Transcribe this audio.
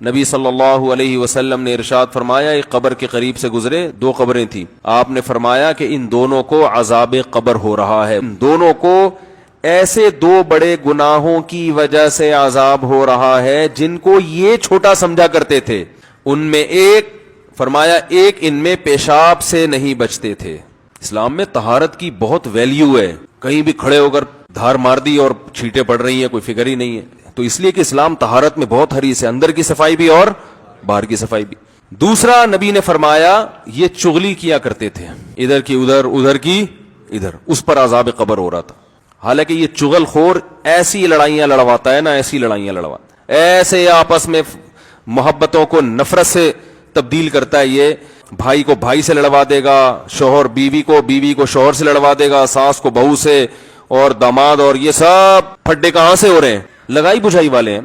نبی صلی اللہ علیہ وسلم نے ارشاد فرمایا، ایک قبر کے قریب سے گزرے، دو قبریں تھیں، آپ نے فرمایا کہ ان دونوں کو عذاب قبر ہو رہا ہے، ان دونوں کو ایسے دو بڑے گناہوں کی وجہ سے عذاب ہو رہا ہے جن کو یہ چھوٹا سمجھا کرتے تھے۔ ان میں ایک فرمایا ایک ان میں پیشاب سے نہیں بچتے تھے۔ اسلام میں طہارت کی بہت ویلیو ہے، کہیں بھی کھڑے ہو کر دھار مار دی اور چھینٹیں پڑ رہی ہیں، کوئی فکر ہی نہیں ہے، تو اس لیے کہ اسلام طہارت میں بہت حریص ہے، اندر کی صفائی بھی اور باہر کی صفائی بھی۔ دوسرا نبی نے فرمایا یہ چغلی کیا کرتے تھے، ادھر کی ادھر، ادھر کی ادھر، اس پر عذاب قبر ہو رہا تھا۔ حالانکہ یہ چغل خور ایسی لڑائیاں لڑواتا ہے نا، ایسی لڑائیاں لڑواتا ہے، ایسے آپس میں محبتوں کو نفرت سے تبدیل کرتا ہے، یہ بھائی کو بھائی سے لڑوا دے گا، شوہر بیوی کو، بیوی کو شوہر سے لڑوا دے گا، ساس کو بہو سے، اور داماد، اور یہ سب پھڈے کہاں سے ہو رہے ہیں؟ لگائی بجھائی والے ہیں۔